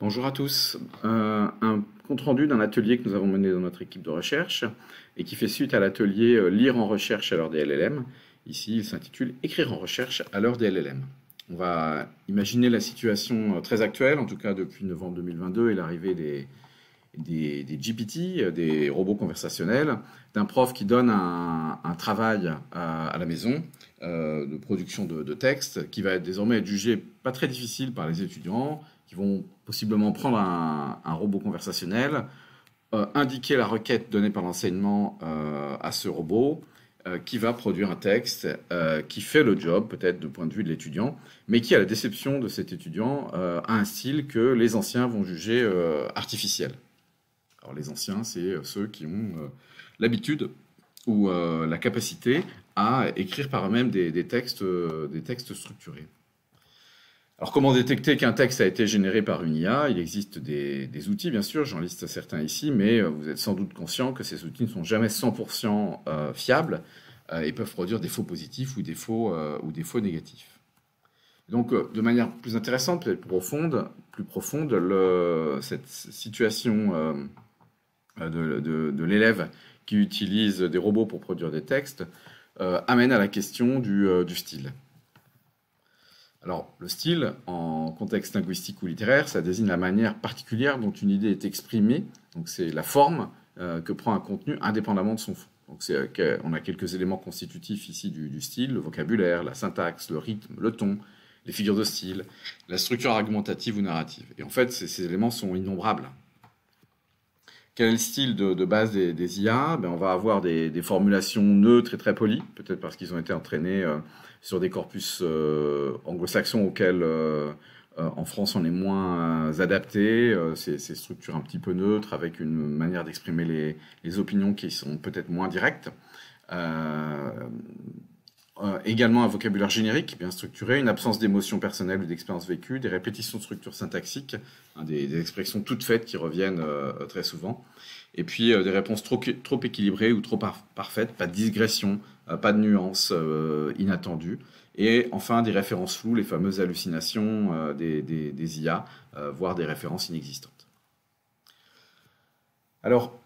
Bonjour à tous. Un compte-rendu d'un atelier que nous avons mené dans notre équipe de recherche et qui fait suite à l'atelier Lire en recherche à l'heure des LLM. Ici, il s'intitule Écrire en recherche à l'heure des LLM. On va imaginer la situation très actuelle, en tout cas depuis novembre 2022 et l'arrivée des GPT, des robots conversationnels, d'un prof qui donne un travail à la maison de production de texte qui va désormais être jugé pas très difficile par les étudiants qui vont possiblement prendre un robot conversationnel, indiquer la requête donnée par l'enseignement à ce robot, qui va produire un texte qui fait le job, peut-être du point de vue de l'étudiant, mais qui, à la déception de cet étudiant, a un style que les anciens vont juger artificiel. Alors les anciens, c'est ceux qui ont l'habitude ou la capacité à écrire par eux-mêmes des textes structurés. Alors, comment détecter qu'un texte a été généré par une IA? Il existe des outils, bien sûr, j'en liste certains ici, mais vous êtes sans doute conscient que ces outils ne sont jamais 100% fiables et peuvent produire des faux positifs ou des faux négatifs. Donc, de manière plus intéressante, peut-être plus profonde, cette situation de l'élève qui utilise des robots pour produire des textes amène à la question du style. Alors, le style, en contexte linguistique ou littéraire, ça désigne la manière particulière dont une idée est exprimée. Donc, c'est la forme que prend un contenu indépendamment de son fond. Donc, on a quelques éléments constitutifs ici du style, le vocabulaire, la syntaxe, le rythme, le ton, les figures de style, la structure argumentative ou narrative. Et en fait, ces éléments sont innombrables. Quel est le style de base des IA? On va avoir des formulations neutres et très polies, peut-être parce qu'ils ont été entraînés sur des corpus anglo-saxons auxquels en France on est moins adapté, ces structures un petit peu neutres avec une manière d'exprimer les opinions qui sont peut-être moins directes. Également un vocabulaire générique bien structuré, une absence d'émotions personnelles ou d'expériences vécues, des répétitions de structures syntaxiques, des expressions toutes faites qui reviennent très souvent, et puis des réponses trop équilibrées ou trop parfaites, pas de digression, pas de nuances inattendues, et enfin des références floues, les fameuses hallucinations des IA, voire des références inexistantes. Alors,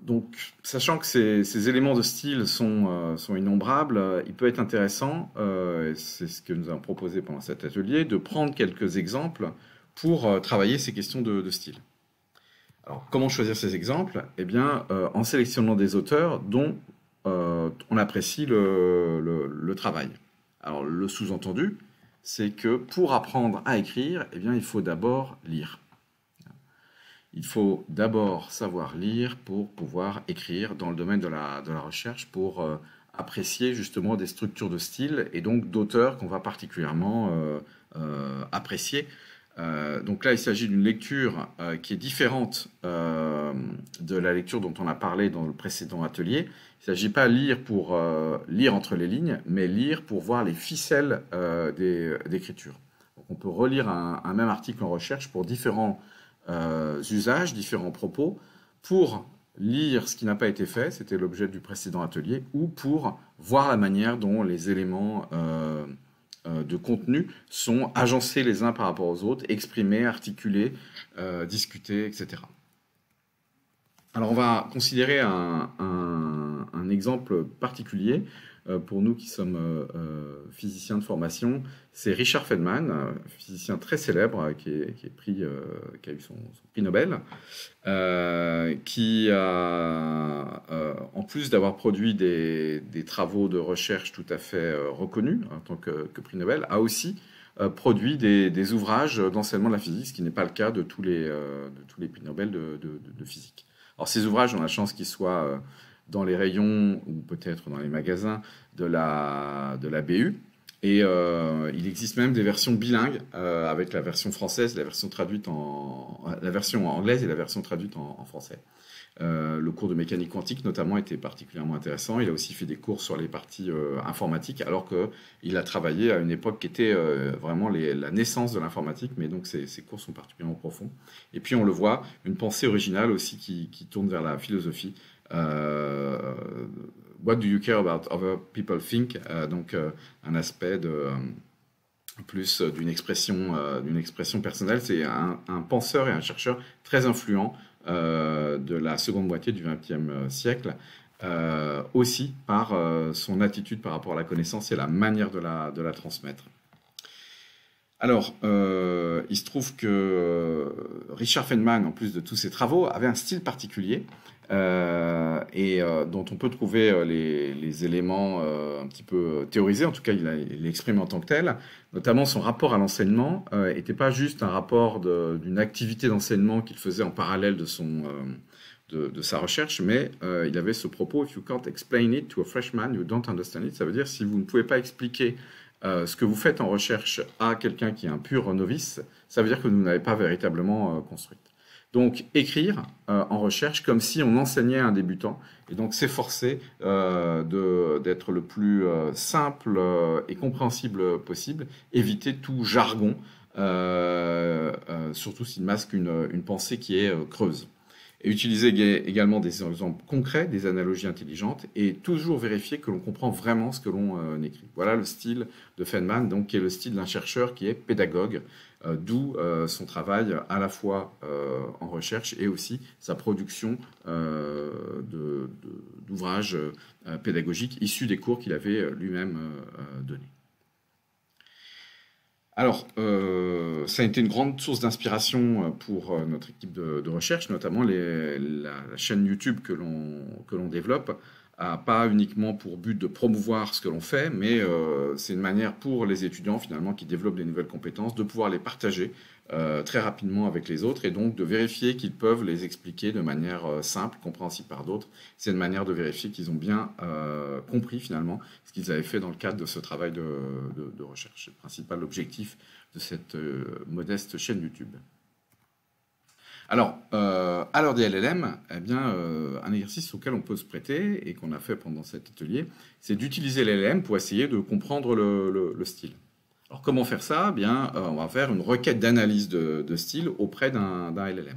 donc, sachant que ces éléments de style sont innombrables, il peut être intéressant, c'est ce que nous avons proposé pendant cet atelier, de prendre quelques exemples pour travailler ces questions de style. Alors, comment choisir ces exemples? Eh bien, en sélectionnant des auteurs dont on apprécie le travail. Alors, le sous-entendu, c'est que pour apprendre à écrire, eh bien, il faut d'abord lire. Il faut d'abord savoir lire pour pouvoir écrire dans le domaine de la recherche, pour apprécier justement des structures de style et donc d'auteurs qu'on va particulièrement apprécier. Donc là, il s'agit d'une lecture qui est différente de la lecture dont on a parlé dans le précédent atelier. Il ne s'agit pas de lire pour lire entre les lignes, mais lire pour voir les ficelles d'écriture. Donc on peut relire un même article en recherche pour différents usages, différents propos, pour lire ce qui n'a pas été fait, c'était l'objet du précédent atelier, ou pour voir la manière dont les éléments de contenu sont agencés les uns par rapport aux autres, exprimés, articulés, discutés, etc. Alors on va considérer un exemple particulier pour nous qui sommes physiciens de formation. C'est Richard Feynman, un physicien très célèbre qui a eu son prix Nobel, qui a, en plus d'avoir produit des travaux de recherche tout à fait reconnus en tant que prix Nobel, a aussi produit des ouvrages d'enseignement de la physique, ce qui n'est pas le cas de tous les prix Nobel de physique. Alors ces ouvrages, on a la chance qu'ils soient dans les rayons ou peut-être dans les magasins de la BU. Et il existe même des versions bilingues avec la version française, la version anglaise et la version traduite en français. Le cours de mécanique quantique notamment était particulièrement intéressant. Il a aussi fait des cours sur les parties informatiques, alors qu'il a travaillé à une époque qui était vraiment la naissance de l'informatique, mais donc ces cours sont particulièrement profonds. Et puis on le voit, une pensée originale aussi qui tourne vers la philosophie. What do you care about other people think? Donc un aspect plus d'une expression personnelle. C'est un penseur et un chercheur très influent de la seconde moitié du XXe siècle, aussi par son attitude par rapport à la connaissance et la manière de la transmettre. Alors, il se trouve que Richard Feynman, en plus de tous ses travaux, avait un style particulier dont on peut trouver les éléments un petit peu théorisés. En tout cas, il l'exprime en tant que tel. Notamment, son rapport à l'enseignement n'était pas juste un rapport d'une activité d'enseignement qu'il faisait en parallèle de sa recherche, mais il avait ce propos: If you can't explain it to a freshman, you don't understand it. Ça veut dire, si vous ne pouvez pas expliquer ce que vous faites en recherche à quelqu'un qui est un pur novice, ça veut dire que vous n'avez pas véritablement construit. Donc, écrire en recherche comme si on enseignait à un débutant, et donc s'efforcer d'être le plus simple et compréhensible possible, éviter tout jargon, surtout s'il masque une pensée qui est creuse. Et utiliser également des exemples concrets, des analogies intelligentes, et toujours vérifier que l'on comprend vraiment ce que l'on écrit. Voilà le style de Feynman, donc, qui est le style d'un chercheur qui est pédagogue, d'où son travail à la fois en recherche et aussi sa production d'ouvrages pédagogiques issus des cours qu'il avait lui-même donnés. Alors, ça a été une grande source d'inspiration pour notre équipe de recherche, notamment la chaîne YouTube que l'on développe, pas uniquement pour but de promouvoir ce que l'on fait, mais c'est une manière pour les étudiants, finalement, qui développent des nouvelles compétences, de pouvoir les partager très rapidement avec les autres, et donc de vérifier qu'ils peuvent les expliquer de manière simple, compréhensible par d'autres. C'est une manière de vérifier qu'ils ont bien compris, finalement, ce qu'ils avaient fait dans le cadre de ce travail de recherche. C'est le principal objectif de cette modeste chaîne YouTube. Alors, à l'heure des LLM, eh bien, un exercice auquel on peut se prêter et qu'on a fait pendant cet atelier, c'est d'utiliser les LLM pour essayer de comprendre le style. Alors, comment faire ça? Eh bien, on va faire une requête d'analyse de style auprès d'un LLM.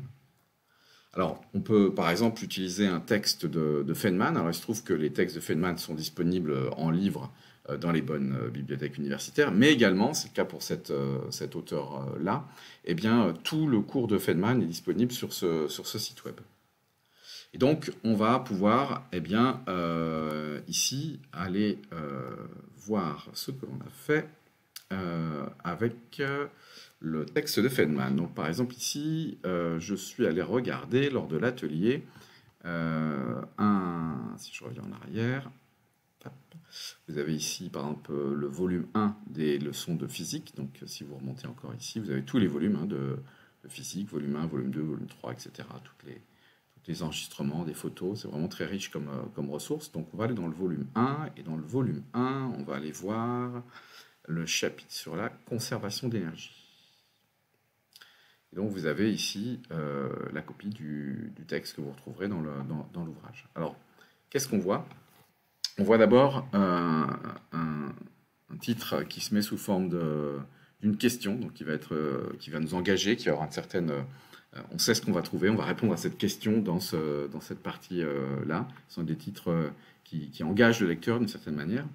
Alors, on peut par exemple utiliser un texte de Feynman. Alors, il se trouve que les textes de Feynman sont disponibles en livre dans les bonnes bibliothèques universitaires, mais également, c'est le cas pour cet auteur-là, eh bien, tout le cours de Feynman est disponible sur ce site web. Et donc, on va pouvoir, eh bien, ici, aller voir ce que l'on a fait avec le texte de Feynman. Donc, par exemple, ici, je suis allé regarder lors de l'atelier si je reviens en arrière, vous avez ici, par exemple, le volume 1 des leçons de physique. Donc, si vous remontez encore ici, vous avez tous les volumes de physique, volume 1, volume 2, volume 3, etc. Tous les enregistrements, des photos. C'est vraiment très riche comme ressource. Donc, on va aller dans le volume 1. Et dans le volume 1, on va aller voir le chapitre sur la conservation d'énergie. Et donc, vous avez ici la copie du texte que vous retrouverez dans l'ouvrage. Alors, qu'est-ce qu'on voit ? On voit d'abord un titre qui se met sous forme d'une question, donc qui va nous engager, qui va avoir une certaine... on sait ce qu'on va trouver, on va répondre à cette question dans cette partie-là. Ce sont des titres qui engagent le lecteur d'une certaine manière.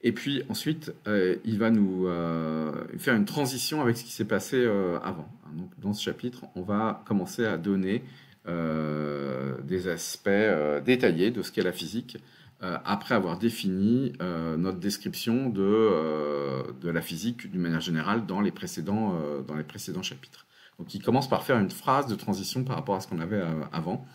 Et puis ensuite, il va nous faire une transition avec ce qui s'est passé avant. Donc, dans ce chapitre, on va commencer à donner des aspects détaillés de ce qu'est la physique, après avoir défini notre description de la physique d'une manière générale dans les précédents chapitres. Donc, il commence par faire une phrase de transition par rapport à ce qu'on avait avant.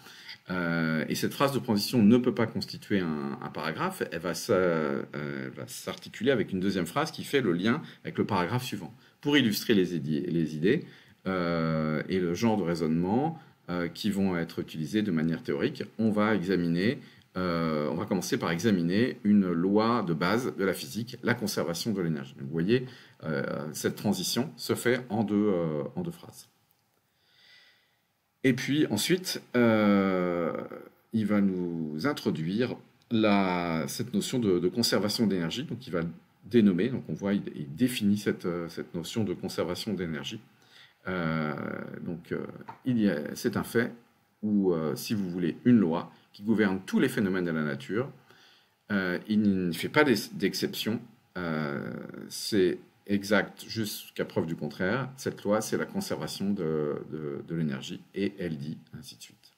Et cette phrase de transition ne peut pas constituer un paragraphe. Elle va s'articuler avec une deuxième phrase qui fait le lien avec le paragraphe suivant. Pour illustrer les idées et le genre de raisonnement qui vont être utilisés de manière théorique, on va commencer par examiner une loi de base de la physique, la conservation de l'énergie. Vous voyez, cette transition se fait en deux phrases. Et puis ensuite, il va nous introduire cette notion de conservation d'énergie. Donc il va dénommer, donc on voit, il définit cette notion de conservation d'énergie. C'est un fait où, si vous voulez, une loi qui gouverne tous les phénomènes de la nature. Il ne fait pas d'exception. C'est exacte jusqu'à preuve du contraire. Cette loi, c'est la conservation de l'énergie, et elle dit ainsi de suite.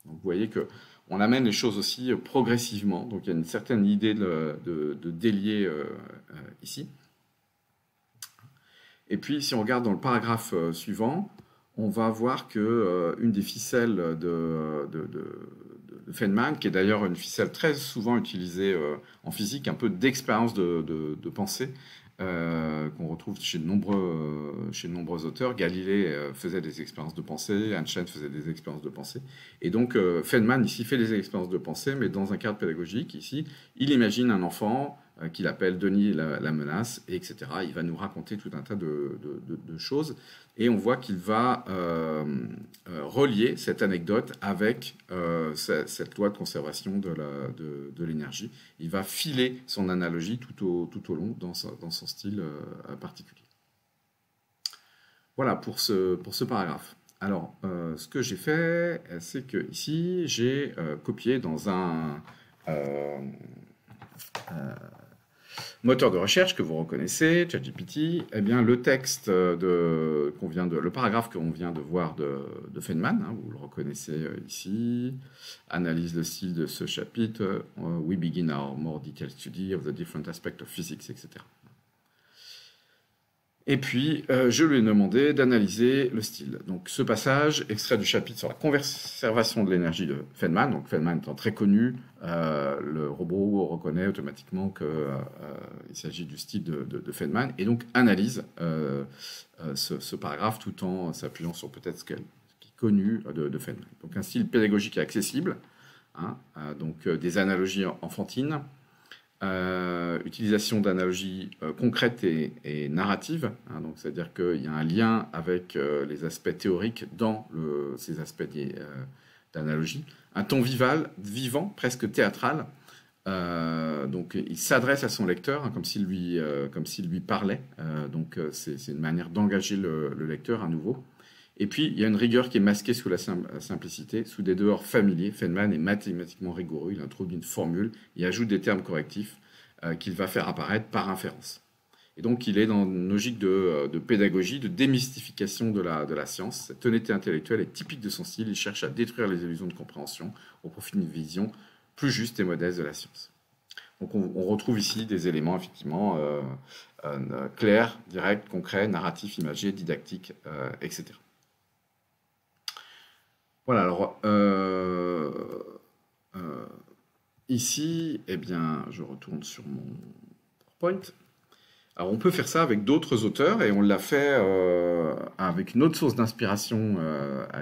Donc vous voyez que on amène les choses aussi progressivement. Donc il y a une certaine idée de délier ici. Et puis si on regarde dans le paragraphe suivant, on va voir que une des ficelles de Feynman, qui est d'ailleurs une ficelle très souvent utilisée en physique, un peu d'expérience de pensée, qu'on retrouve chez de nombreux auteurs. Galilée faisait des expériences de pensée, Einstein faisait des expériences de pensée. Et donc Feynman ici fait des expériences de pensée, mais dans un cadre pédagogique. Ici, il imagine un enfant qu'il appelle Denis la menace, et etc. Il va nous raconter tout un tas de choses. Et on voit qu'il va relier cette anecdote avec cette loi de conservation de l'énergie. Il va filer son analogie tout au long dans son style particulier. Voilà pour ce paragraphe. Alors, ce que j'ai fait, c'est que ici, j'ai copié dans un moteur de recherche que vous reconnaissez, ChatGPT, eh bien le texte le paragraphe qu'on vient de voir de Feynman, hein, vous le reconnaissez ici, analyse le style de ce chapitre, we begin our more detailed study of the different aspects of physics, etc. Et puis, je lui ai demandé d'analyser le style. Donc, ce passage, extrait du chapitre sur la conservation de l'énergie de Feynman. Donc, Feynman étant très connu, le robot reconnaît automatiquement qu'il s'agit du style de Feynman, et donc analyse ce paragraphe tout en s'appuyant sur peut-être ce qui est connu de Feynman. Donc, un style pédagogique et accessible, hein, donc des analogies enfantines, utilisation d'analogies concrètes et narratives, hein, donc c'est-à-dire qu'il y a un lien avec les aspects théoriques dans ces aspects d'analogie, un ton vivant, presque théâtral, donc il s'adresse à son lecteur, hein, comme s'il lui parlait, donc c'est une manière d'engager le lecteur à nouveau. Et puis, il y a une rigueur qui est masquée sous la simplicité, sous des dehors familiers. Feynman est mathématiquement rigoureux, il introduit une formule, il ajoute des termes correctifs qu'il va faire apparaître par inférence. Et donc, il est dans une logique de pédagogie, de démystification de la science. Cette honnêteté intellectuelle est typique de son style, il cherche à détruire les illusions de compréhension au profit d'une vision plus juste et modeste de la science. Donc, on retrouve ici des éléments, effectivement, clairs, directs, concrets, narratifs, imagés, didactiques, etc. Voilà, alors ici, eh bien, je retourne sur mon PowerPoint. Alors, on peut faire ça avec d'autres auteurs, et on l'a fait avec une autre source d'inspiration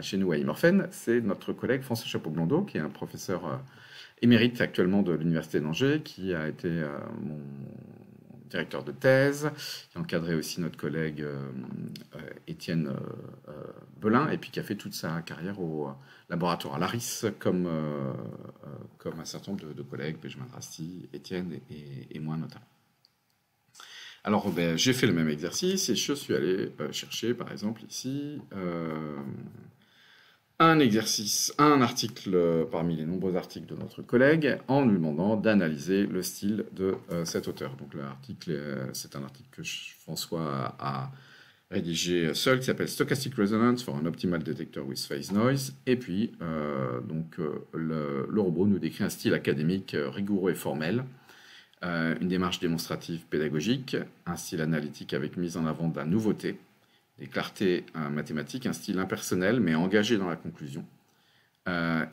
chez nous à Imorphen, c'est notre collègue François Chapeau-Blondeau, qui est un professeur émérite actuellement de l'Université d'Angers, qui a été mon directeur de thèse, qui a encadré aussi notre collègue Étienne Belin, et puis qui a fait toute sa carrière au laboratoire à l'ARIS, comme un certain nombre de collègues, Benjamin Drasti, Étienne et moi notamment. Alors, j'ai fait le même exercice, et je suis allé chercher, par exemple, ici, un article parmi les nombreux articles de notre collègue, en lui demandant d'analyser le style de cet auteur. Donc l'article, c'est un article que François a rédigé seul, qui s'appelle Stochastic Resonance for an Optimal Detector with Phase Noise. Et puis, le robot nous décrit un style académique rigoureux et formel, une démarche démonstrative pédagogique, un style analytique avec mise en avant de la nouveauté, des clartés mathématiques, un style impersonnel mais engagé dans la conclusion.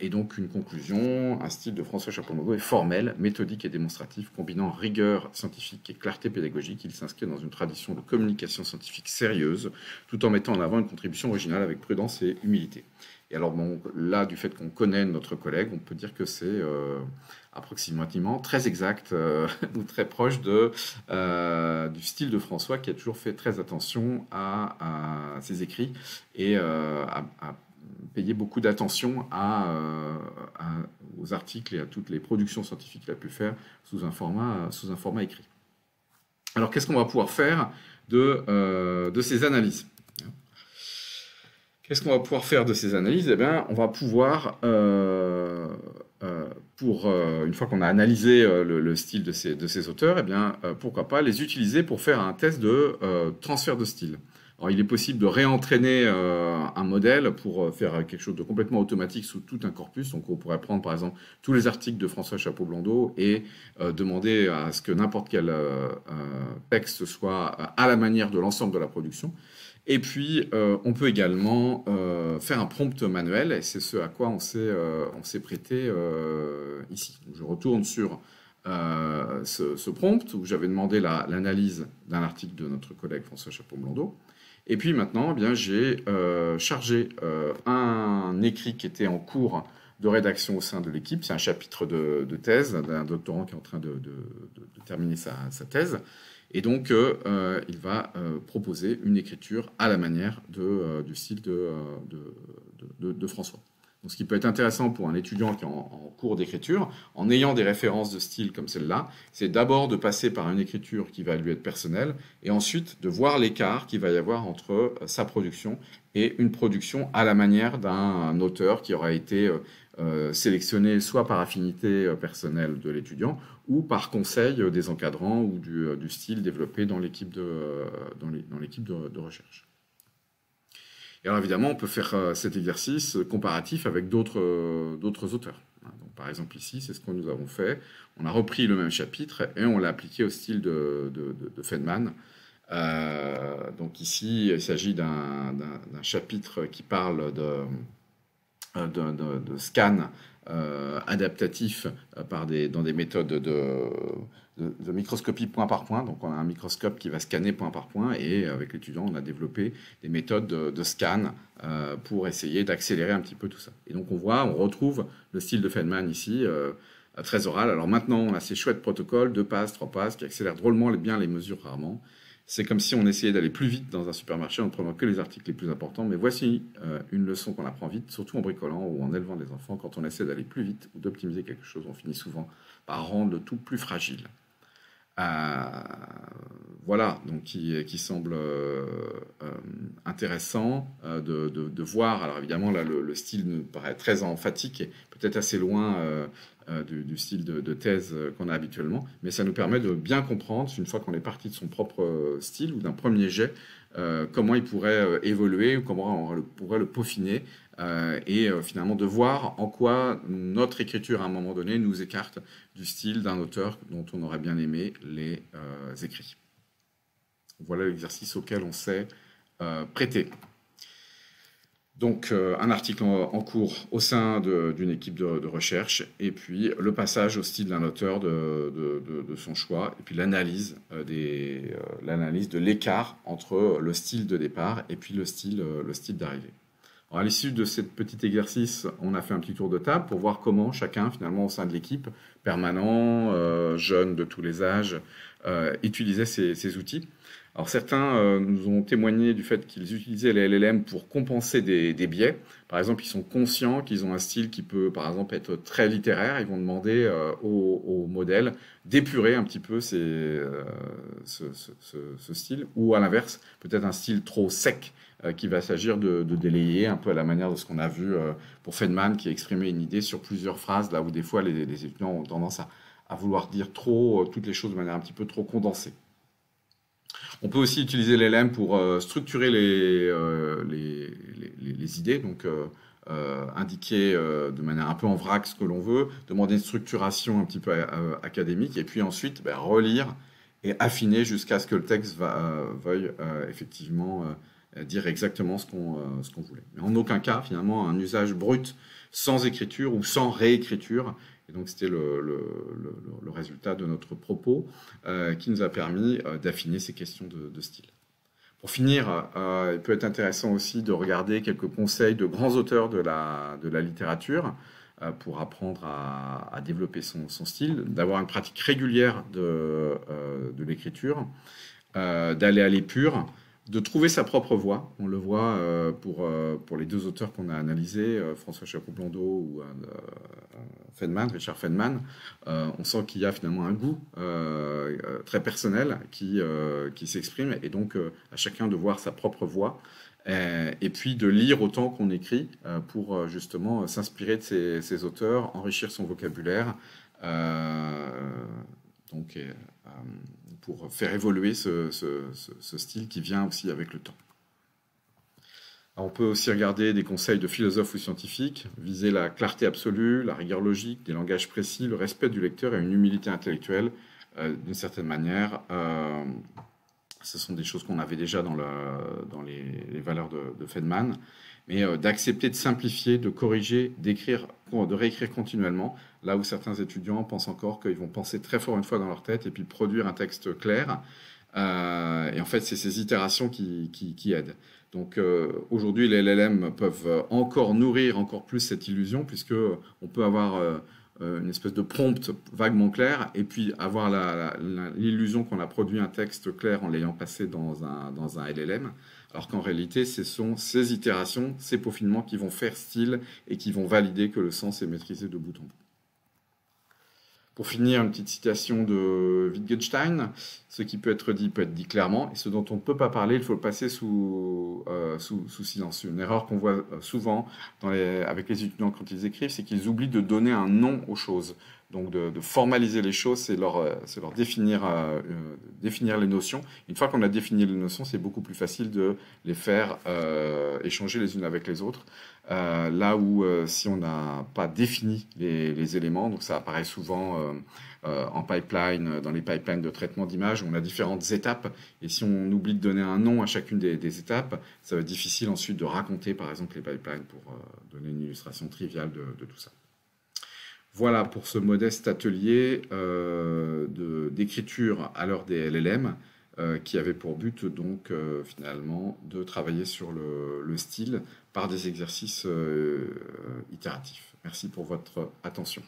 Et donc une conclusion, un style de François Chapeau-Blondeau est formel, méthodique et démonstratif, combinant rigueur scientifique et clarté pédagogique. Il s'inscrit dans une tradition de communication scientifique sérieuse, tout en mettant en avant une contribution originale avec prudence et humilité. Et alors bon, là, du fait qu'on connaît notre collègue, on peut dire que c'est approximativement très exact ou très proche du style de François, qui a toujours fait très attention à ses écrits et à payer beaucoup d'attention aux articles et à toutes les productions scientifiques qu'il a pu faire sous un format écrit. Alors, qu'est-ce qu'on va pouvoir faire de ces analyses ? Qu'est-ce qu'on va pouvoir faire de ces analyses ? Eh bien, on va pouvoir une fois qu'on a analysé le style de ces auteurs, eh bien, pourquoi pas les utiliser pour faire un test de transfert de style. Alors, il est possible de réentraîner un modèle pour faire quelque chose de complètement automatique sous tout un corpus. Donc, on pourrait prendre, par exemple, tous les articles de François Chapeau-Blondeau et demander à ce que n'importe quel texte soit à la manière de l'ensemble de la production. Et puis, on peut également faire un prompt manuel, et c'est ce à quoi on s'est prêté ici. Donc, je retourne sur ce prompt où j'avais demandé l'analyse d'un article de notre collègue François Chapeau-Blondeau. Et puis maintenant, eh bien, j'ai chargé un écrit qui était en cours de rédaction au sein de l'équipe. C'est un chapitre de thèse d'un doctorant qui est en train de terminer sa thèse. Et donc, il va proposer une écriture à la manière du style de François. Donc, ce qui peut être intéressant pour un étudiant qui est en cours d'écriture, en ayant des références de style comme celle-là, c'est d'abord de passer par une écriture qui va lui être personnelle, et ensuite de voir l'écart qu'il va y avoir entre sa production et une production à la manière d'un auteur qui aura été sélectionné soit par affinité personnelle de l'étudiant, ou par conseil des encadrants ou du style développé dans l'équipe de recherche. Et alors évidemment, on peut faire cet exercice comparatif avec d'autres auteurs. Donc, par exemple ici, c'est ce que nous avons fait. On a repris le même chapitre et on l'a appliqué au style de Feynman. Donc ici, il s'agit d'un chapitre qui parle de scan adaptatif dans des méthodes de microscopie point par point. Donc on a un microscope qui va scanner point par point, et avec l'étudiant on a développé des méthodes de scan pour essayer d'accélérer un petit peu tout ça. Et donc on retrouve le style de Feynman ici, très oral. Alors maintenant on a ces chouettes protocoles, 2 passes, 3 passes, qui accélèrent drôlement bien les mesures rarement. C'est comme si on essayait d'aller plus vite dans un supermarché en ne prenant que les articles les plus importants. Mais voici une leçon qu'on apprend vite, surtout en bricolant ou en élevant des enfants. Quand on essaie d'aller plus vite ou d'optimiser quelque chose, on finit souvent par rendre le tout plus fragile. Voilà, donc qui semble intéressant de voir. Alors évidemment, là, le style me paraît très emphatique et peut-être assez loin du style de thèse qu'on a habituellement, mais ça nous permet de bien comprendre, une fois qu'on est parti de son propre style ou d'un premier jet, comment il pourrait évoluer ou comment on pourrait le peaufiner, et finalement de voir en quoi notre écriture à un moment donné nous écarte du style d'un auteur dont on aurait bien aimé les écrits. Voilà l'exercice auquel on s'est prêté. Donc un article en cours au sein d'une équipe de recherche, et puis le passage au style d'un auteur de son choix, et puis l'analyse de l'écart entre le style de départ et puis le style d'arrivée. Alors, à l'issue de ce petit exercice, on a fait un petit tour de table pour voir comment chacun, finalement, au sein de l'équipe, permanent, jeunes de tous les âges, utilisait ces outils. Alors certains nous ont témoigné du fait qu'ils utilisaient les LLM pour compenser des biais. Par exemple, ils sont conscients qu'ils ont un style qui peut, par exemple, être très littéraire. Ils vont demander au modèle d'épurer un petit peu ce style, ou à l'inverse, peut-être un style trop sec qui va s'agir de délayer, un peu à la manière de ce qu'on a vu pour Feynman, qui exprimait une idée sur plusieurs phrases, là où des fois les étudiants ont tendance à vouloir dire toutes les choses de manière un petit peu trop condensée. On peut aussi utiliser l'LM pour structurer les idées, donc indiquer de manière un peu en vrac ce que l'on veut, demander une structuration un petit peu académique, et puis ensuite relire et affiner jusqu'à ce que le texte veuille effectivement dire exactement ce qu'on voulait. Mais en aucun cas, finalement, un usage brut sans écriture ou sans réécriture. Et donc, c'était le résultat de notre propos qui nous a permis d'affiner ces questions de style. Pour finir, il peut être intéressant aussi de regarder quelques conseils de grands auteurs de la littérature pour apprendre à développer son style, d'avoir une pratique régulière de l'écriture, d'aller à l'épure, de trouver sa propre voix. On le voit pour les deux auteurs qu'on a analysés, François Chapeau-Blondeau ou Richard Feynman. On sent qu'il y a finalement un goût très personnel qui s'exprime, et donc à chacun de voir sa propre voix. Et puis de lire autant qu'on écrit pour justement s'inspirer de ces auteurs, enrichir son vocabulaire, donc pour faire évoluer ce style qui vient aussi avec le temps. Alors, on peut aussi regarder des conseils de philosophes ou scientifiques, viser la clarté absolue, la rigueur logique, des langages précis, le respect du lecteur et une humilité intellectuelle d'une certaine manière. Ce sont des choses qu'on avait déjà dans les valeurs de Feynman, mais d'accepter de simplifier, de corriger, d'écrire, de réécrire continuellement, là où certains étudiants pensent encore qu'ils vont penser très fort une fois dans leur tête et puis produire un texte clair. Et en fait, c'est ces itérations qui aident. Donc aujourd'hui, les LLM peuvent encore nourrir encore plus cette illusion, puisque on peut avoir une espèce de prompt vaguement clair, et puis avoir l'illusion qu'on a produit un texte clair en l'ayant passé dans un LLM, alors qu'en réalité, ce sont ces itérations, ces peaufinements qui vont faire style et qui vont valider que le sens est maîtrisé de bout en bout. Pour finir, une petite citation de Wittgenstein. Ce qui peut être dit clairement, et ce dont on ne peut pas parler, il faut le passer sous silence. Une erreur qu'on voit souvent avec les étudiants quand ils écrivent, c'est qu'ils oublient de donner un nom aux choses. Donc de formaliser les choses, c'est leur définir les notions. Une fois qu'on a défini les notions, c'est beaucoup plus facile de les faire échanger les unes avec les autres. Là où si on n'a pas défini les éléments, donc ça apparaît souvent en pipeline, dans les pipelines de traitement d'images, on a différentes étapes, et si on oublie de donner un nom à chacune des étapes, ça va être difficile ensuite de raconter par exemple les pipelines pour donner une illustration triviale de tout ça. Voilà pour ce modeste atelier d'écriture à l'heure des LLM, qui avait pour but donc finalement de travailler sur le style par des exercices itératifs. Merci pour votre attention.